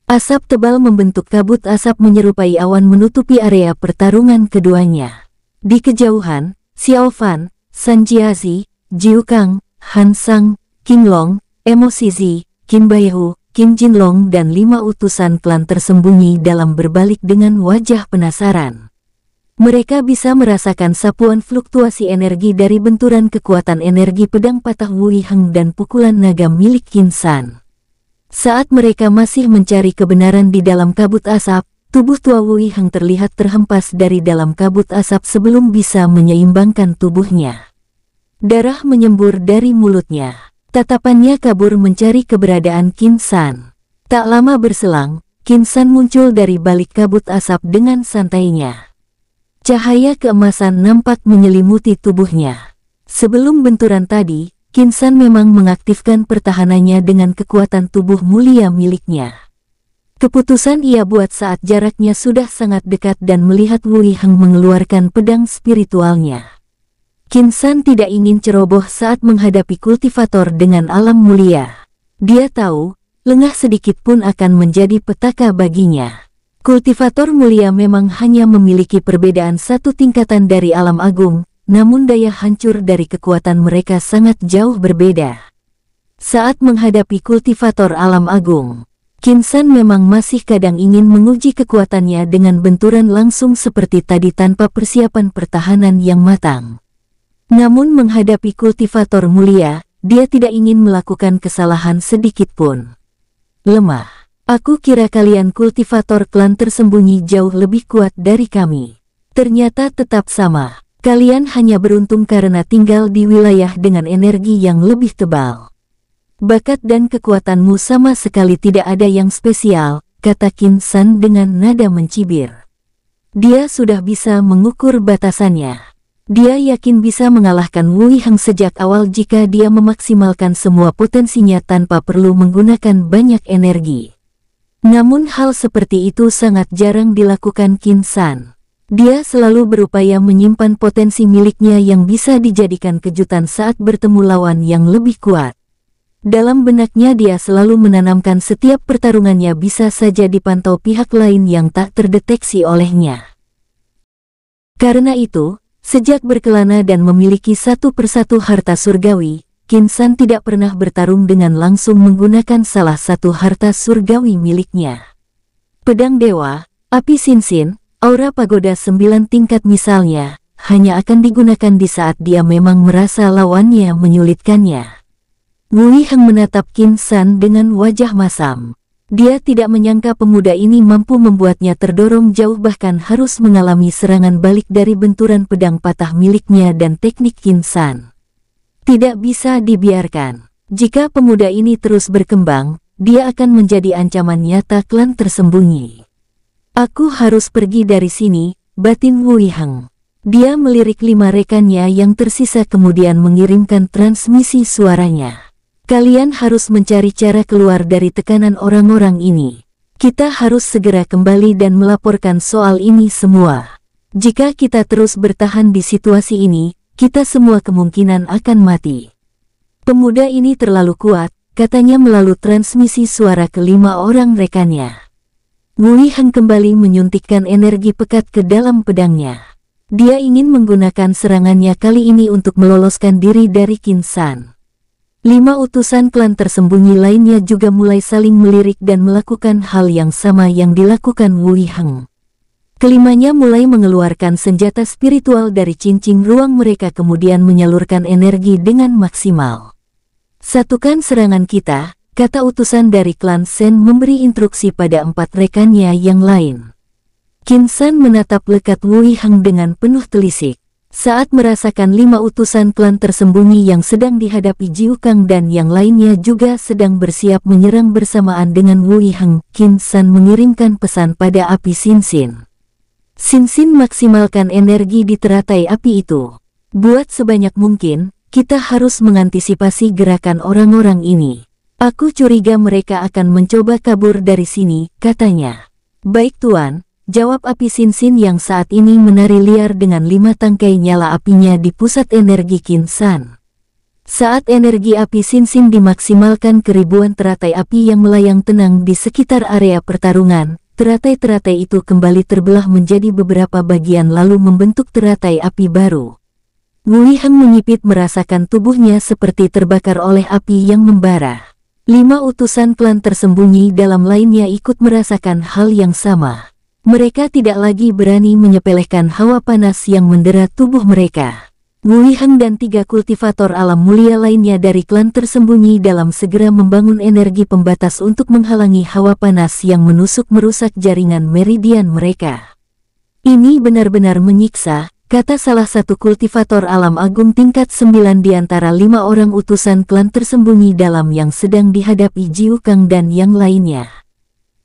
S1: Asap tebal membentuk kabut asap menyerupai awan menutupi area pertarungan keduanya. Di kejauhan, Xiao Fan, San Jiazi, Jiu Kang, Han Sang, Qing Long, Emo Shizi, Qin Baihu, Qin Jinlong dan 5 utusan klan tersembunyi dalam berbalik dengan wajah penasaran. Mereka bisa merasakan sapuan fluktuasi energi dari benturan kekuatan energi pedang patah Wei Heng dan pukulan naga milik Qin San. Saat mereka masih mencari kebenaran di dalam kabut asap, tubuh tua Wei Heng terlihat terhempas dari dalam kabut asap sebelum bisa menyeimbangkan tubuhnya. Darah menyembur dari mulutnya. Tatapannya kabur mencari keberadaan Qin San. Tak lama berselang, Qin San muncul dari balik kabut asap dengan santainya. Cahaya keemasan nampak menyelimuti tubuhnya. Sebelum benturan tadi, Qin San memang mengaktifkan pertahanannya dengan kekuatan tubuh mulia miliknya. Keputusan ia buat saat jaraknya sudah sangat dekat dan melihat Wei Heng mengeluarkan pedang spiritualnya. Qin San tidak ingin ceroboh saat menghadapi kultivator dengan alam mulia. Dia tahu, lengah sedikit pun akan menjadi petaka baginya. Kultivator mulia memang hanya memiliki perbedaan satu tingkatan dari alam agung, namun daya hancur dari kekuatan mereka sangat jauh berbeda. Saat menghadapi kultivator alam agung, Qin San memang masih kadang ingin menguji kekuatannya dengan benturan langsung seperti tadi tanpa persiapan pertahanan yang matang. Namun menghadapi kultivator mulia, dia tidak ingin melakukan kesalahan sedikit pun. Lemah. Aku kira kalian kultivator klan tersembunyi jauh lebih kuat dari kami. Ternyata tetap sama. Kalian hanya beruntung karena tinggal di wilayah dengan energi yang lebih tebal. Bakat dan kekuatanmu sama sekali tidak ada yang spesial, kata Qin San dengan nada mencibir. Dia sudah bisa mengukur batasannya. Dia yakin bisa mengalahkan Wu Yiheng sejak awal jika dia memaksimalkan semua potensinya tanpa perlu menggunakan banyak energi. Namun hal seperti itu sangat jarang dilakukan Qin San. Dia selalu berupaya menyimpan potensi miliknya yang bisa dijadikan kejutan saat bertemu lawan yang lebih kuat. Dalam benaknya dia selalu menanamkan setiap pertarungannya bisa saja dipantau pihak lain yang tak terdeteksi olehnya. Karena itu, sejak berkelana dan memiliki satu persatu harta surgawi, Qin San tidak pernah bertarung dengan langsung menggunakan salah satu harta surgawi miliknya. Pedang dewa, api sinsin, aura pagoda 9 tingkat misalnya, hanya akan digunakan di saat dia memang merasa lawannya menyulitkannya. Wu Yiheng menatap Qin San dengan wajah masam. Dia tidak menyangka pemuda ini mampu membuatnya terdorong jauh bahkan harus mengalami serangan balik dari benturan pedang patah miliknya dan teknik Qin San. Tidak bisa dibiarkan. Jika pemuda ini terus berkembang, dia akan menjadi ancaman nyata klan tersembunyi. Aku harus pergi dari sini, batin Wu Yiheng. Dia melirik 5 rekannya yang tersisa kemudian mengirimkan transmisi suaranya. Kalian harus mencari cara keluar dari tekanan orang-orang ini. Kita harus segera kembali dan melaporkan soal ini semua. Jika kita terus bertahan di situasi ini, kita semua kemungkinan akan mati. Pemuda ini terlalu kuat, katanya melalui transmisi suara ke-5 orang rekannya. Wu Yiheng kembali menyuntikkan energi pekat ke dalam pedangnya. Dia ingin menggunakan serangannya kali ini untuk meloloskan diri dari Qin San. 5 utusan klan tersembunyi lainnya juga mulai saling melirik dan melakukan hal yang sama yang dilakukan Wu Yiheng. Kelimanya mulai mengeluarkan senjata spiritual dari cincin ruang mereka kemudian menyalurkan energi dengan maksimal. Satukan serangan kita, kata utusan dari klan Shen memberi instruksi pada 4 rekannya yang lain. Qin San menatap lekat Wu Yiheng dengan penuh telisik. Saat merasakan 5 utusan klan tersembunyi yang sedang dihadapi Jiu Kang dan yang lainnya juga sedang bersiap menyerang bersamaan dengan Wu Yiheng, Qin San mengirimkan pesan pada api Sinsin. Sinsin maksimalkan energi di teratai api itu. Buat sebanyak mungkin, kita harus mengantisipasi gerakan orang-orang ini. Aku curiga mereka akan mencoba kabur dari sini, katanya. Baik tuan, jawab api Sinsin yang saat ini menari liar dengan 5 tangkai nyala apinya di pusat energi Qin San. Saat energi api Sinsin dimaksimalkan ke ribuan teratai api yang melayang tenang di sekitar area pertarungan, teratai-teratai itu kembali terbelah menjadi beberapa bagian lalu membentuk teratai api baru. Wu Yiheng menyipit merasakan tubuhnya seperti terbakar oleh api yang membara. 5 utusan klan tersembunyi dalam lainnya ikut merasakan hal yang sama. Mereka tidak lagi berani menyepelekan hawa panas yang mendera tubuh mereka. Wu Yiheng dan 3 kultivator alam mulia lainnya dari klan tersembunyi dalam segera membangun energi pembatas untuk menghalangi hawa panas yang menusuk merusak jaringan meridian mereka. Ini benar-benar menyiksa, kata salah satu kultivator alam agung tingkat 9 di antara 5 orang utusan klan tersembunyi dalam yang sedang dihadapi Jiu Kang dan yang lainnya.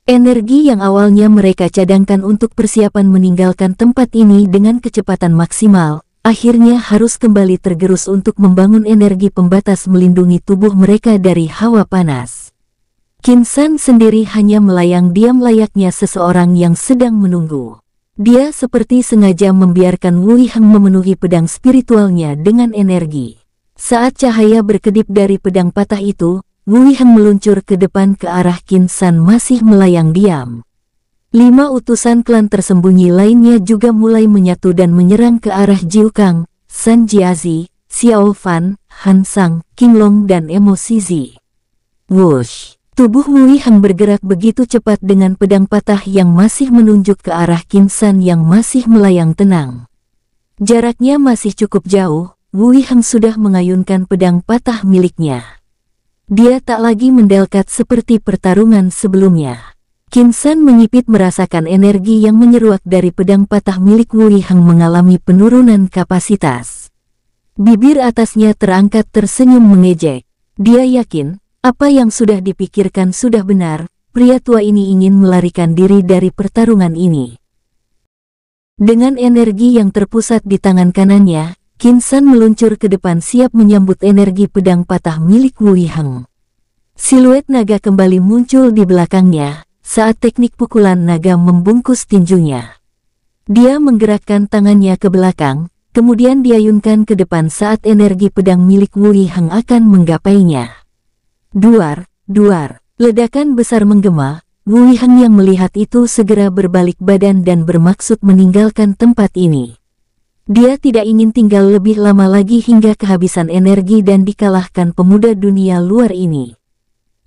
S1: Energi yang awalnya mereka cadangkan untuk persiapan meninggalkan tempat ini dengan kecepatan maksimal, akhirnya harus kembali tergerus untuk membangun energi pembatas melindungi tubuh mereka dari hawa panas. Qin San sendiri hanya melayang diam layaknya seseorang yang sedang menunggu. Dia seperti sengaja membiarkan Wu Yiheng memenuhi pedang spiritualnya dengan energi. Saat cahaya berkedip dari pedang patah itu, Wu Yiheng meluncur ke depan ke arah Qin San masih melayang diam. 5 utusan klan tersembunyi lainnya juga mulai menyatu dan menyerang ke arah Jiu Kang, San Jiazi, Xiao Fan, Han Sang, Qinglong dan Emo Shizi. Wush! Tubuh Wui Hang bergerak begitu cepat dengan pedang patah yang masih menunjuk ke arah Qin San yang masih melayang tenang. Jaraknya masih cukup jauh, Wui Hang sudah mengayunkan pedang patah miliknya. Dia tak lagi mendekat seperti pertarungan sebelumnya. Qin San menyipit merasakan energi yang menyeruak dari pedang patah milik Wui Hang mengalami penurunan kapasitas. Bibir atasnya terangkat tersenyum mengejek. Dia yakin, apa yang sudah dipikirkan sudah benar, pria tua ini ingin melarikan diri dari pertarungan ini. Dengan energi yang terpusat di tangan kanannya, Qin San meluncur ke depan siap menyambut energi pedang patah milik Wui Hang. Siluet naga kembali muncul di belakangnya, saat teknik pukulan naga membungkus tinjunya. Dia menggerakkan tangannya ke belakang, kemudian diayunkan ke depan saat energi pedang milik Wui Hang akan menggapainya. Duar, duar, ledakan besar menggema. Wui Hang yang melihat itu segera berbalik badan dan bermaksud meninggalkan tempat ini. Dia tidak ingin tinggal lebih lama lagi hingga kehabisan energi dan dikalahkan pemuda dunia luar ini.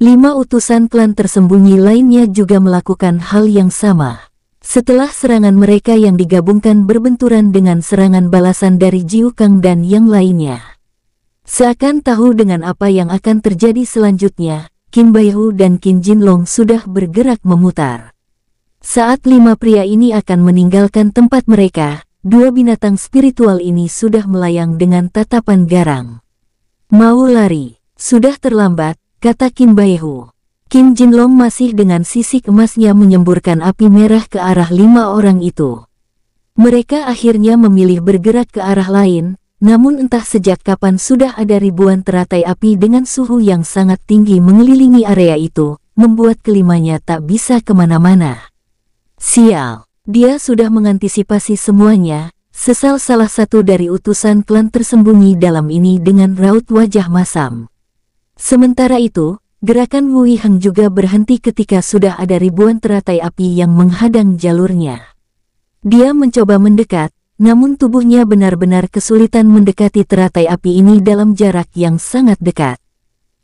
S1: 5 utusan klan tersembunyi lainnya juga melakukan hal yang sama. Setelah serangan mereka yang digabungkan berbenturan dengan serangan balasan dari Jiu Kang dan yang lainnya. Seakan tahu dengan apa yang akan terjadi selanjutnya, Qin Baihu dan Qin Jinlong sudah bergerak memutar. Saat 5 pria ini akan meninggalkan tempat mereka, 2 binatang spiritual ini sudah melayang dengan tatapan garang. Mau lari, sudah terlambat, kata Qin Baihu. Qin Jinlong masih dengan sisik emasnya menyemburkan api merah ke arah 5 orang itu. Mereka akhirnya memilih bergerak ke arah lain. Namun entah sejak kapan sudah ada ribuan teratai api dengan suhu yang sangat tinggi mengelilingi area itu, membuat kelimanya tak bisa kemana-mana. Sial, dia sudah mengantisipasi semuanya, sesal salah satu dari utusan klan tersembunyi dalam ini dengan raut wajah masam. Sementara itu, gerakan Wui Hang juga berhenti ketika sudah ada ribuan teratai api yang menghadang jalurnya. Dia mencoba mendekat, namun tubuhnya benar-benar kesulitan mendekati teratai api ini dalam jarak yang sangat dekat.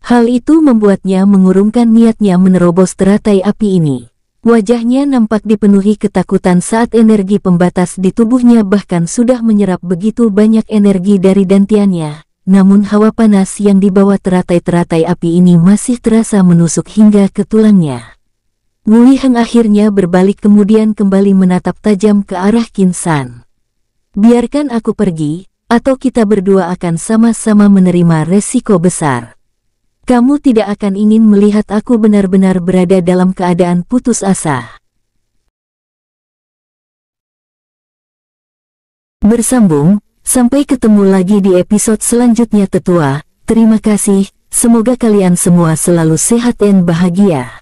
S1: Hal itu membuatnya mengurungkan niatnya menerobos teratai api ini. Wajahnya nampak dipenuhi ketakutan saat energi pembatas di tubuhnya bahkan sudah menyerap begitu banyak energi dari dantiannya. Namun hawa panas yang dibawa teratai-teratai api ini masih terasa menusuk hingga ke tulangnya. Wui Hang akhirnya berbalik kemudian kembali menatap tajam ke arah Qin San. Biarkan aku pergi, atau kita berdua akan sama-sama menerima resiko besar. Kamu tidak akan ingin melihat aku benar-benar berada dalam keadaan putus asa. Bersambung, sampai ketemu lagi di episode selanjutnya tetua. Terima kasih, semoga kalian semua selalu sehat dan bahagia.